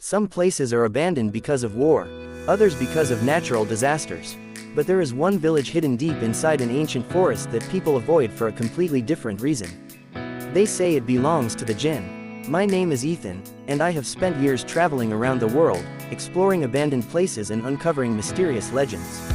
Some places are abandoned because of war, others because of natural disasters. But there is one village hidden deep inside an ancient forest that people avoid for a completely different reason. They say it belongs to the Jinn. My name is Ethan, and I have spent years traveling around the world, exploring abandoned places and uncovering mysterious legends.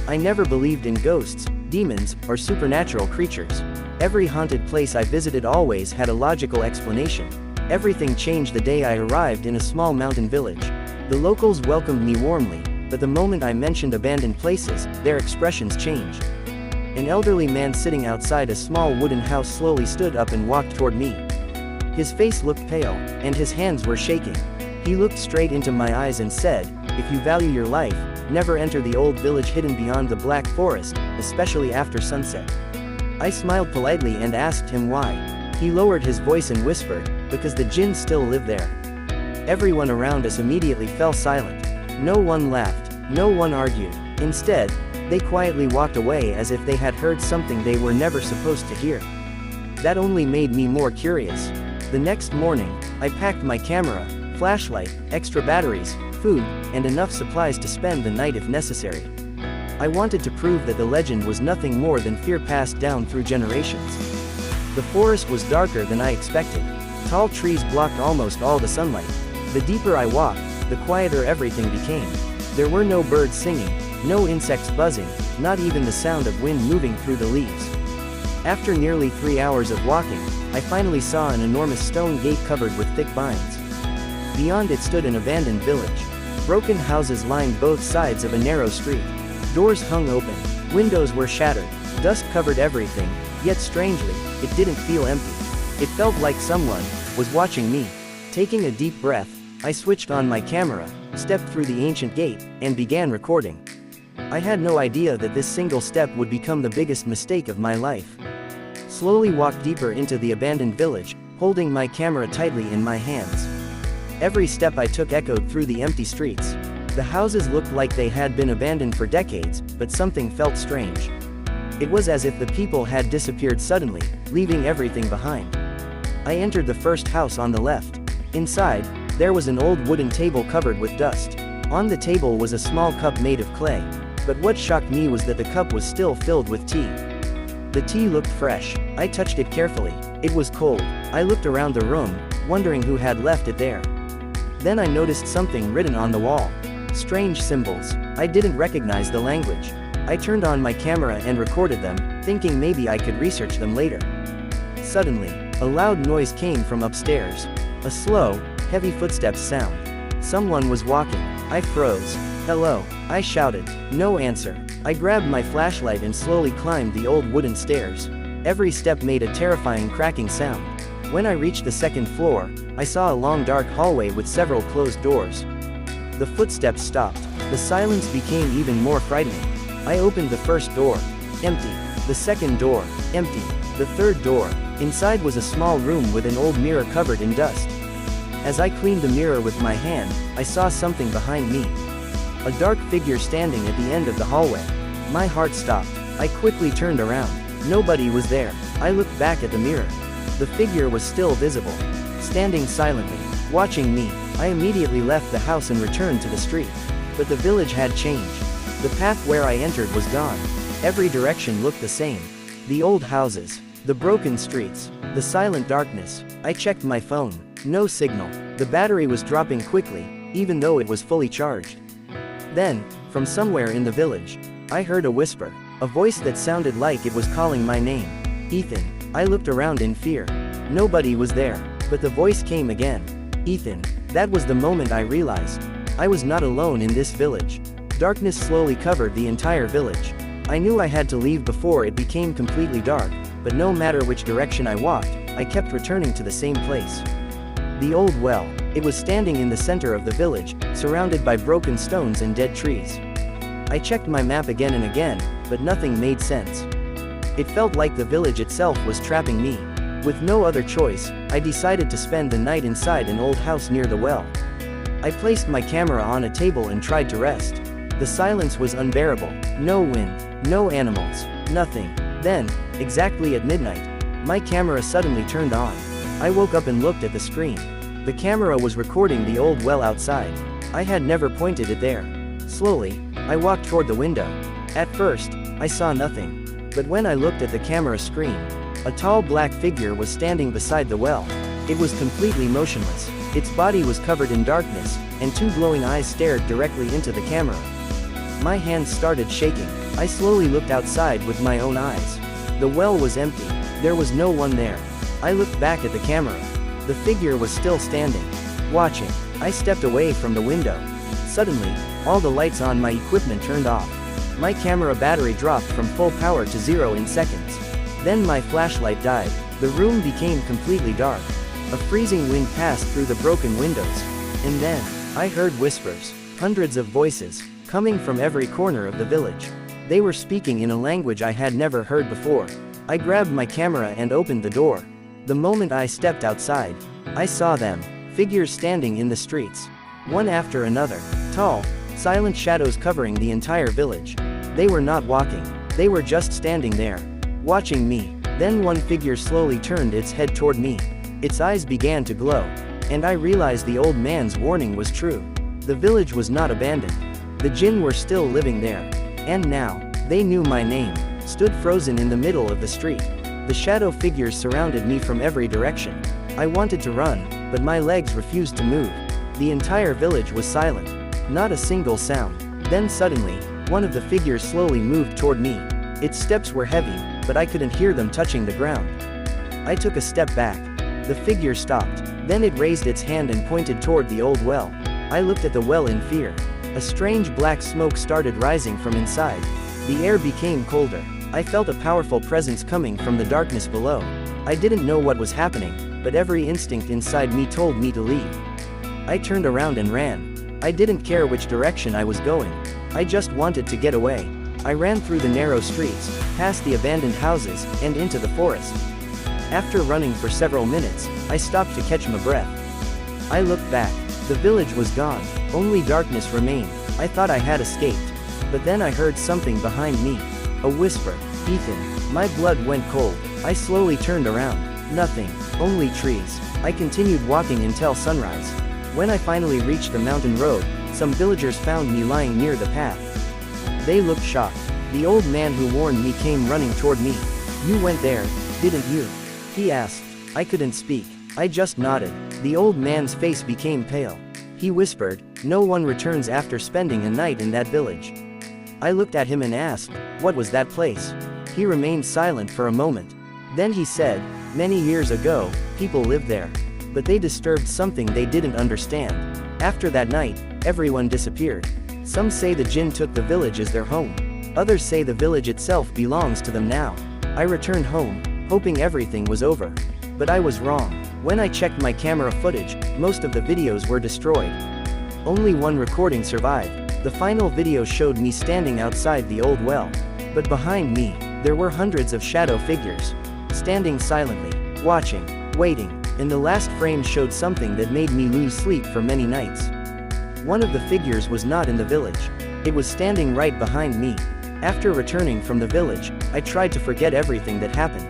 I never believed in ghosts, demons, or supernatural creatures. Every haunted place I visited always had a logical explanation. Everything changed the day I arrived in a small mountain village. The locals welcomed me warmly, but the moment I mentioned abandoned places, their expressions changed. An elderly man sitting outside a small wooden house slowly stood up and walked toward me. His face looked pale, and his hands were shaking. He looked straight into my eyes and said, "If you value your life, never enter the old village hidden beyond the black forest, especially after sunset." I smiled politely and asked him why. He lowered his voice and whispered, "Because the Jinns still live there." Everyone around us immediately fell silent. No one laughed, no one argued. Instead, they quietly walked away as if they had heard something they were never supposed to hear. That only made me more curious. The next morning, I packed my camera, flashlight, extra batteries, food, and enough supplies to spend the night if necessary. I wanted to prove that the legend was nothing more than fear passed down through generations. The forest was darker than I expected. Tall trees blocked almost all the sunlight. The deeper I walked, the quieter everything became. There were no birds singing, no insects buzzing, not even the sound of wind moving through the leaves. After nearly 3 hours of walking, I finally saw an enormous stone gate covered with thick vines. Beyond it stood an abandoned village. Broken houses lined both sides of a narrow street. Doors hung open, windows were shattered, dust covered everything, yet strangely, it didn't feel empty. It felt like someone was watching me. Taking a deep breath, I switched on my camera, stepped through the ancient gate, and began recording. I had no idea that this single step would become the biggest mistake of my life. Slowly walked deeper into the abandoned village, holding my camera tightly in my hands. Every step I took echoed through the empty streets. The houses looked like they had been abandoned for decades, but something felt strange. It was as if the people had disappeared suddenly, leaving everything behind. I entered the first house on the left. Inside, there was an old wooden table covered with dust. On the table was a small cup made of clay. But what shocked me was that the cup was still filled with tea. The tea looked fresh. I touched it carefully. It was cold. I looked around the room, wondering who had left it there. Then I noticed something written on the wall. Strange symbols. I didn't recognize the language. I turned on my camera and recorded them, thinking maybe I could research them later. Suddenly, a loud noise came from upstairs. A slow, heavy footsteps sound. Someone was walking. I froze. "Hello," I shouted. No answer. I grabbed my flashlight and slowly climbed the old wooden stairs. Every step made a terrifying cracking sound. When I reached the second floor, I saw a long dark hallway with several closed doors. The footsteps stopped. The silence became even more frightening. I opened the first door. Empty. The second door. Empty. The third door. Inside was a small room with an old mirror covered in dust. As I cleaned the mirror with my hand, I saw something behind me. A dark figure standing at the end of the hallway. My heart stopped. I quickly turned around. Nobody was there. I looked back at the mirror. The figure was still visible. Standing silently, watching me. I immediately left the house and returned to the street. But the village had changed. The path where I entered was gone. Every direction looked the same. The old houses, the broken streets, the silent darkness. I checked my phone. No signal. The battery was dropping quickly, even though it was fully charged. Then, from somewhere in the village, I heard a whisper, a voice that sounded like it was calling my name. "Ethan." I looked around in fear. Nobody was there, but the voice came again. "Ethan." That was the moment I realized. I was not alone in this village. Darkness slowly covered the entire village. I knew I had to leave before it became completely dark, but no matter which direction I walked, I kept returning to the same place. The old well. It was standing in the center of the village, surrounded by broken stones and dead trees. I checked my map again and again, but nothing made sense. It felt like the village itself was trapping me. With no other choice, I decided to spend the night inside an old house near the well. I placed my camera on a table and tried to rest. The silence was unbearable. No wind, no animals, nothing. Then, exactly at midnight, my camera suddenly turned on. I woke up and looked at the screen. The camera was recording the old well outside. I had never pointed it there. Slowly, I walked toward the window. At first, I saw nothing. But when I looked at the camera screen, a tall black figure was standing beside the well. It was completely motionless. Its body was covered in darkness, and two glowing eyes stared directly into the camera. My hands started shaking. I slowly looked outside with my own eyes. The well was empty. There was no one there. I looked back at the camera. The figure was still standing, watching. I stepped away from the window. Suddenly, all the lights on my equipment turned off. My camera battery dropped from full power to 0 in seconds. Then my flashlight died. The room became completely dark. A freezing wind passed through the broken windows. And then, I heard whispers, hundreds of voices, coming from every corner of the village. They were speaking in a language I had never heard before. I grabbed my camera and opened the door. The moment I stepped outside, I saw them, figures standing in the streets. One after another, tall, silent shadows covering the entire village. They were not walking, they were just standing there, watching me. Then one figure slowly turned its head toward me. Its eyes began to glow. And I realized the old man's warning was true. The village was not abandoned. The Jinn were still living there. And now, they knew my name, stood frozen in the middle of the street. The shadow figures surrounded me from every direction. I wanted to run, but my legs refused to move. The entire village was silent. Not a single sound. Then suddenly, one of the figures slowly moved toward me. Its steps were heavy, but I couldn't hear them touching the ground. I took a step back. The figure stopped. Then it raised its hand and pointed toward the old well. I looked at the well in fear. A strange black smoke started rising from inside. The air became colder. I felt a powerful presence coming from the darkness below. I didn't know what was happening, but every instinct inside me told me to leave. I turned around and ran. I didn't care which direction I was going. I just wanted to get away. I ran through the narrow streets, past the abandoned houses, and into the forest. After running for several minutes, I stopped to catch my breath. I looked back. The village was gone. Only darkness remained. I thought I had escaped. But then I heard something behind me. A whisper. Ethan. My blood went cold. I slowly turned around. Nothing. Only trees. I continued walking until sunrise. When I finally reached the mountain road, some villagers found me lying near the path. They looked shocked. The old man who warned me came running toward me. "You went there, didn't you?" he asked. I couldn't speak. I just nodded. The old man's face became pale. He whispered, "No one returns after spending a night in that village." I looked at him and asked, "What was that place?" He remained silent for a moment. Then he said, "Many years ago, people lived there. But they disturbed something they didn't understand. After that night, everyone disappeared. Some say the Jinn took the village as their home. Others say the village itself belongs to them now." I returned home, hoping everything was over. But I was wrong. When I checked my camera footage, most of the videos were destroyed. Only one recording survived. The final video showed me standing outside the old well. But behind me, there were hundreds of shadow figures, standing silently, watching, waiting, and the last frame showed something that made me lose sleep for many nights. One of the figures was not in the village. It was standing right behind me. After returning from the village, I tried to forget everything that happened.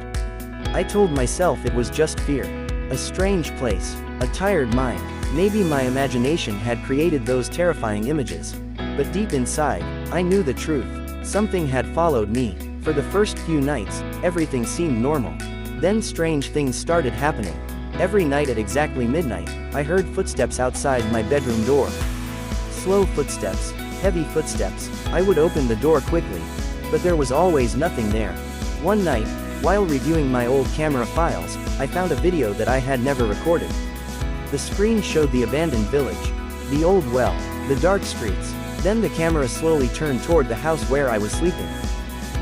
I told myself it was just fear. A strange place, a tired mind. Maybe my imagination had created those terrifying images. But deep inside, I knew the truth. Something had followed me. For the first few nights, everything seemed normal. Then strange things started happening. Every night at exactly midnight, I heard footsteps outside my bedroom door. Slow footsteps, heavy footsteps. I would open the door quickly, but there was always nothing there. One night, while reviewing my old camera files, I found a video that I had never recorded. The screen showed the abandoned village, the old well, the dark streets. Then the camera slowly turned toward the house where I was sleeping.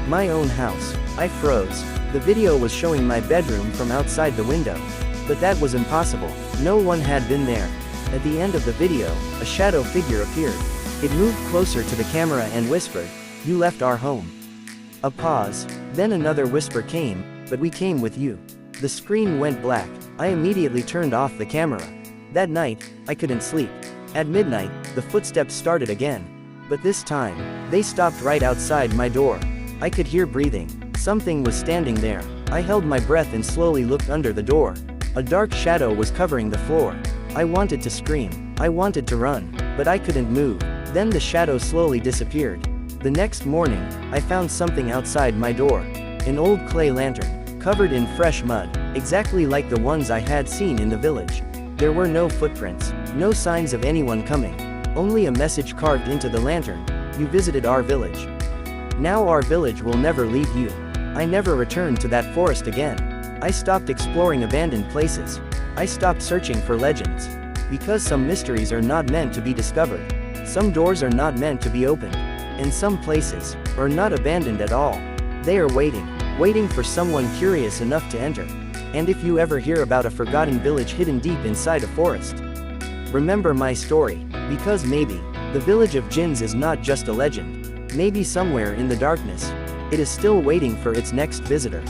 My own house. I froze. The video was showing my bedroom from outside the window. But that was impossible. No one had been there. At the end of the video, a shadow figure appeared. It moved closer to the camera and whispered, "You left our home." A pause. Then another whisper came, "But we came with you." The screen went black. I immediately turned off the camera. That night, I couldn't sleep. At midnight, the footsteps started again. But this time, they stopped right outside my door. I could hear breathing. Something was standing there. I held my breath and slowly looked under the door. A dark shadow was covering the floor. I wanted to scream. I wanted to run. But I couldn't move. Then the shadow slowly disappeared. The next morning, I found something outside my door. An old clay lantern, covered in fresh mud, exactly like the ones I had seen in the village. There were no footprints, no signs of anyone coming. Only a message carved into the lantern: "You visited our village. Now our village will never leave you." I never returned to that forest again. I stopped exploring abandoned places. I stopped searching for legends. Because some mysteries are not meant to be discovered. Some doors are not meant to be opened. And some places are not abandoned at all. They are waiting for someone curious enough to enter. And if you ever hear about a forgotten village hidden deep inside a forest, remember my story, because maybe the Village of Jinns is not just a legend. Maybe somewhere in the darkness, it is still waiting for its next visitor.